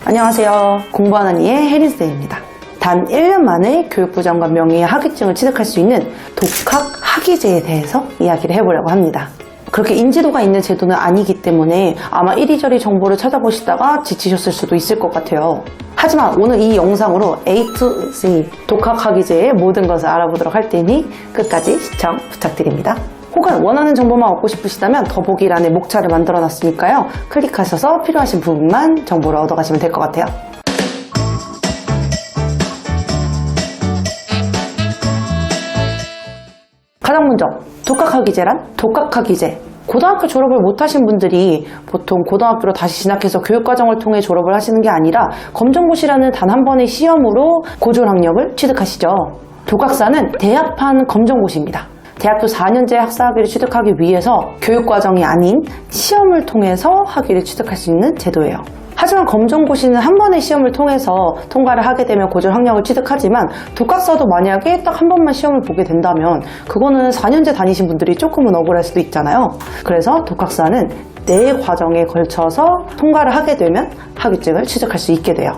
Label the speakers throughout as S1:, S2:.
S1: 안녕하세요. 공부하는 이의 혜린쌤입니다. 단 1년 만에 교육부 장관 명의의 학위증을 취득할 수 있는 독학 학위제에 대해서 이야기를 해보려고 합니다. 그렇게 인지도가 있는 제도는 아니기 때문에 아마 이리저리 정보를 찾아보시다가 지치셨을 수도 있을 것 같아요. 하지만 오늘 이 영상으로 A to Z 독학 학위제의 모든 것을 알아보도록 할 테니 끝까지 시청 부탁드립니다. 혹은 원하는 정보만 얻고 싶으시다면 더보기란에 목차를 만들어 놨으니까요. 클릭하셔서 필요하신 부분만 정보를 얻어가시면 될 것 같아요. 가장 먼저 독학학위제란? 독학학위제. 고등학교 졸업을 못하신 분들이 보통 고등학교로 다시 진학해서 교육과정을 통해 졸업을 하시는 게 아니라 검정고시라는 단 한 번의 시험으로 고졸학력을 취득하시죠. 독학사는 대합한 검정고시입니다. 대학교 4년제 학사학위를 취득하기 위해서 교육과정이 아닌 시험을 통해서 학위를 취득할 수 있는 제도예요. 하지만 검정고시는 한 번의 시험을 통해서 통과를 하게 되면 고졸 학력을 취득하지만 독학사도 만약에 딱 한 번만 시험을 보게 된다면 그거는 4년제 다니신 분들이 조금은 억울할 수도 있잖아요. 그래서 독학사는 4과정에 걸쳐서 통과를 하게 되면 학위증을 취득할 수 있게 돼요.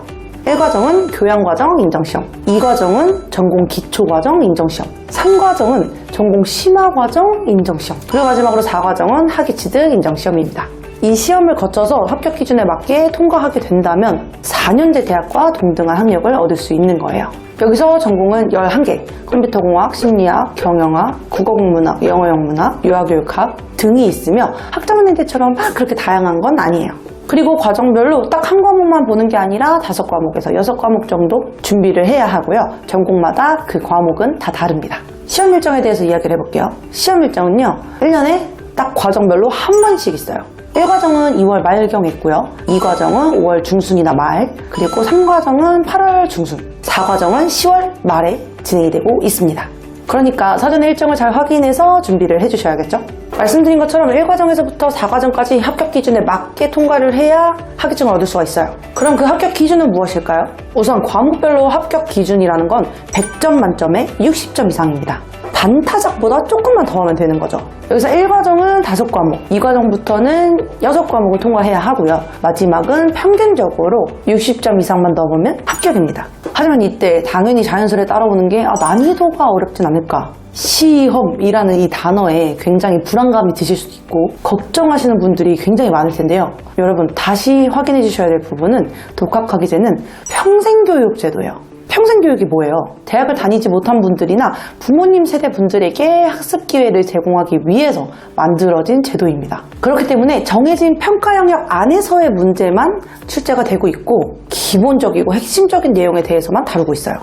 S1: 1과정은 교양과정 인정시험, 2과정은 전공 기초과정 인정시험, 3과정은 전공 심화과정 인정시험, 그리고 마지막으로 4과정은 학위취득 인정시험입니다. 이 시험을 거쳐서 합격 기준에 맞게 통과하게 된다면 4년제 대학과 동등한 학력을 얻을 수 있는 거예요. 여기서 전공은 11개, 컴퓨터공학, 심리학, 경영학, 국어국문학, 영어영문학, 유아교육학 등이 있으며 학점은행제처럼 막 그렇게 다양한 건 아니에요. 그리고 과정별로 딱 한 과목만 보는 게 아니라 5과목에서 6과목 정도 준비를 해야 하고요. 전공마다 그 과목은 다 다릅니다. 시험 일정에 대해서 이야기를 해볼게요. 시험 일정은요, 1년에 딱 과정별로 한 번씩 있어요. 1과정은 2월 말경 있고요. 2과정은 5월 중순이나 말, 그리고 3과정은 8월 중순, 4과정은 10월 말에 진행이 되고 있습니다. 그러니까 사전에 일정을 잘 확인해서 준비를 해주셔야겠죠? 말씀드린 것처럼 1과정에서부터 4과정까지 합격 기준에 맞게 통과를 해야 학위증을 얻을 수가 있어요. 그럼 그 합격 기준은 무엇일까요? 우선 과목별로 합격 기준이라는 건 100점 만점에 60점 이상입니다. 반타작보다 조금만 더 하면 되는 거죠. 여기서 1과정은 5과목, 2과정부터는 6과목을 통과해야 하고요. 마지막은 평균적으로 60점 이상만 넘으면 합격입니다. 하지만 이때 당연히 자연스레 따라오는 게 난이도가 어렵진 않을까. 시험이라는 이 단어에 굉장히 불안감이 드실 수도 있고 걱정하시는 분들이 굉장히 많을 텐데요. 여러분 다시 확인해 주셔야 될 부분은 독학학위제는 평생교육제도예요. 평생교육이 뭐예요? 대학을 다니지 못한 분들이나 부모님 세대 분들에게 학습 기회를 제공하기 위해서 만들어진 제도입니다. 그렇기 때문에 정해진 평가 영역 안에서의 문제만 출제가 되고 있고 기본적이고 핵심적인 내용에 대해서만 다루고 있어요.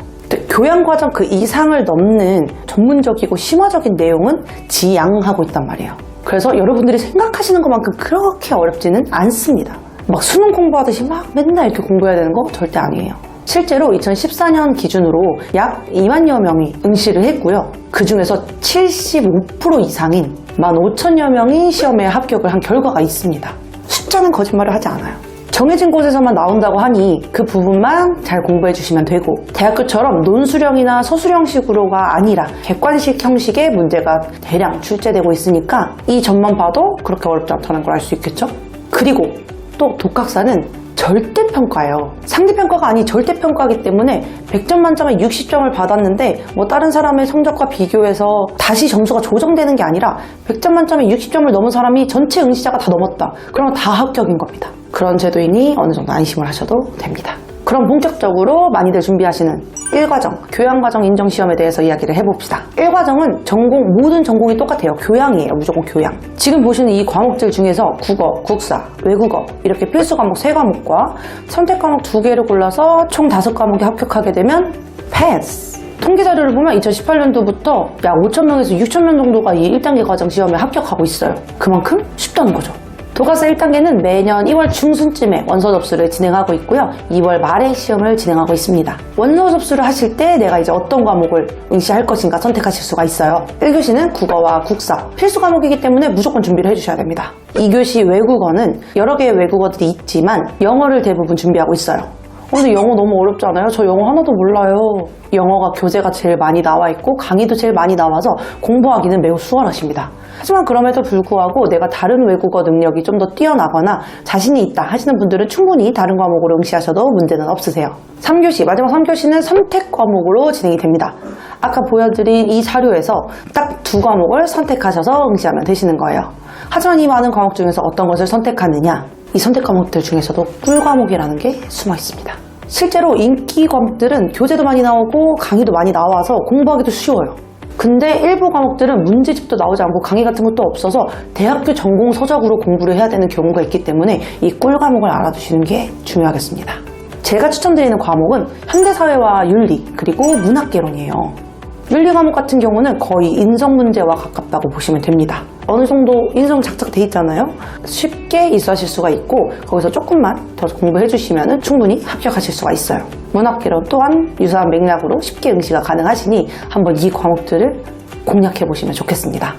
S1: 교양과정 그 이상을 넘는 전문적이고 심화적인 내용은 지양하고 있단 말이에요. 그래서 여러분들이 생각하시는 것만큼 그렇게 어렵지는 않습니다. 막 수능 공부하듯이 막 맨날 이렇게 공부해야 되는 거 절대 아니에요. 실제로 2014년 기준으로 약 2만여 명이 응시를 했고요. 그 중에서 75% 이상인 15,000여 명이 시험에 합격을 한 결과가 있습니다. 숫자는 거짓말을 하지 않아요. 정해진 곳에서만 나온다고 하니 그 부분만 잘 공부해 주시면 되고 대학교처럼 논술형이나 서술형식으로가 아니라 객관식 형식의 문제가 대량 출제되고 있으니까 이 점만 봐도 그렇게 어렵지 않다는 걸 알 수 있겠죠? 그리고 또 독학사는 절대평가예요. 상대평가가 아닌 절대평가이기 때문에 100점 만점에 60점을 받았는데 다른 사람의 성적과 비교해서 다시 점수가 조정되는 게 아니라 100점 만점에 60점을 넘은 사람이 전체 응시자가 다 넘었다. 그러면 다 합격인 겁니다. 그런 제도이니 어느 정도 안심을 하셔도 됩니다. 그럼 본격적으로 많이들 준비하시는 1과정, 교양과정 인정시험에 대해서 이야기를 해봅시다. 1과정은 모든 전공이 똑같아요. 교양이에요. 무조건 교양. 지금 보시는 이 과목들 중에서 국어, 국사, 외국어 이렇게 필수 과목 3과목과 선택 과목 2개를 골라서 총 5과목에 합격하게 되면 패스! 통계 자료를 보면 2018년도부터 약 5,000명에서 6,000명 정도가 이 1단계 과정 시험에 합격하고 있어요. 그만큼 쉽다는 거죠. 독학사 1단계는 매년 2월 중순쯤에 원서 접수를 진행하고 있고요. 2월 말에 시험을 진행하고 있습니다. 원서 접수를 하실 때 내가 이제 어떤 과목을 응시할 것인가 선택하실 수가 있어요. 1교시는 국어와 국사, 필수 과목이기 때문에 무조건 준비를 해주셔야 됩니다. 2교시 외국어는 여러 개의 외국어들이 있지만 영어를 대부분 준비하고 있어요. 근데 영어 너무 어렵지 않아요? 저 영어 하나도 몰라요. 영어가 교재가 제일 많이 나와 있고 강의도 제일 많이 나와서 공부하기는 매우 수월하십니다. 하지만 그럼에도 불구하고 내가 다른 외국어 능력이 좀 더 뛰어나거나 자신이 있다 하시는 분들은 충분히 다른 과목으로 응시하셔도 문제는 없으세요. 3교시, 마지막 3교시는 선택 과목으로 진행이 됩니다. 아까 보여드린 이 자료에서 딱 두 과목을 선택하셔서 응시하면 되시는 거예요. 하지만 이 많은 과목 중에서 어떤 것을 선택하느냐? 이 선택 과목들 중에서도 꿀 과목이라는 게 숨어 있습니다. 실제로 인기 과목들은 교재도 많이 나오고 강의도 많이 나와서 공부하기도 쉬워요. 근데 일부 과목들은 문제집도 나오지 않고 강의 같은 것도 없어서 대학교 전공 서적으로 공부를 해야 되는 경우가 있기 때문에 이 꿀 과목을 알아두시는 게 중요하겠습니다. 제가 추천드리는 과목은 현대사회와 윤리 그리고 문학개론이에요. 윤리 과목 같은 경우는 거의 인성 문제와 가깝다고 보시면 됩니다. 어느 정도 인성 착착 돼 있잖아요. 쉽게 이수하실 수가 있고 거기서 조금만 더 공부해 주시면 충분히 합격하실 수가 있어요. 문학개론 또한 유사한 맥락으로 쉽게 응시가 가능하시니 한번 이 과목들을 공략해 보시면 좋겠습니다.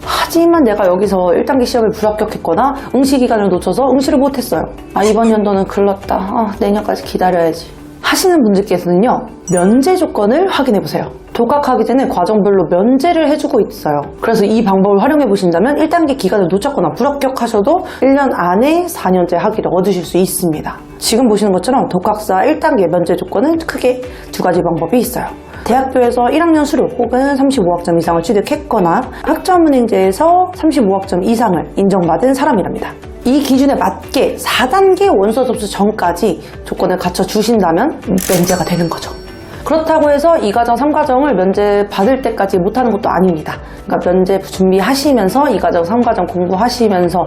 S1: 하지만 내가 여기서 1단계 시험에 불합격했거나 응시 기간을 놓쳐서 응시를 못했어요. 이번 연도는 글렀다. 내년까지 기다려야지. 하시는 분들께서는요, 면제 조건을 확인해 보세요. 독학하기 전에 과정별로 면제를 해주고 있어요. 그래서 이 방법을 활용해 보신다면 1단계 기간을 놓쳤거나 불합격하셔도 1년 안에 4년제 학위를 얻으실 수 있습니다. 지금 보시는 것처럼 독학사 1단계 면제 조건은 크게 두 가지 방법이 있어요. 대학교에서 1학년 수료 혹은 35학점 이상을 취득했거나 학점은행제에서 35학점 이상을 인정받은 사람이랍니다. 이 기준에 맞게 4단계 원서 접수 전까지 조건을 갖춰주신다면 면제가 되는 거죠. 그렇다고 해서 2과정, 3과정을 면제 받을 때까지 못하는 것도 아닙니다. 그러니까 면제 준비하시면서 2과정, 3과정 공부하시면서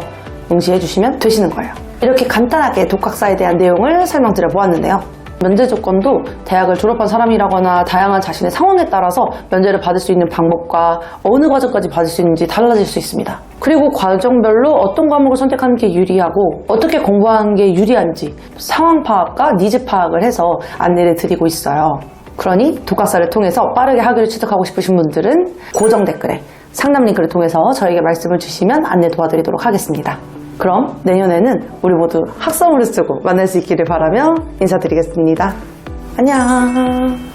S1: 응시해 주시면 되시는 거예요. 이렇게 간단하게 독학사에 대한 내용을 설명드려 보았는데요. 면제 조건도 대학을 졸업한 사람이라거나 다양한 자신의 상황에 따라서 면제를 받을 수 있는 방법과 어느 과정까지 받을 수 있는지 달라질 수 있습니다. 그리고 과정별로 어떤 과목을 선택하는 게 유리하고 어떻게 공부하는 게 유리한지 상황 파악과 니즈 파악을 해서 안내를 드리고 있어요. 그러니 독학사를 통해서 빠르게 학위를 취득하고 싶으신 분들은 고정 댓글에 상담 링크를 통해서 저에게 말씀을 주시면 안내 도와드리도록 하겠습니다. 그럼 내년에는 우리 모두 학점을 쓰고 만날 수 있기를 바라며 인사드리겠습니다. 안녕.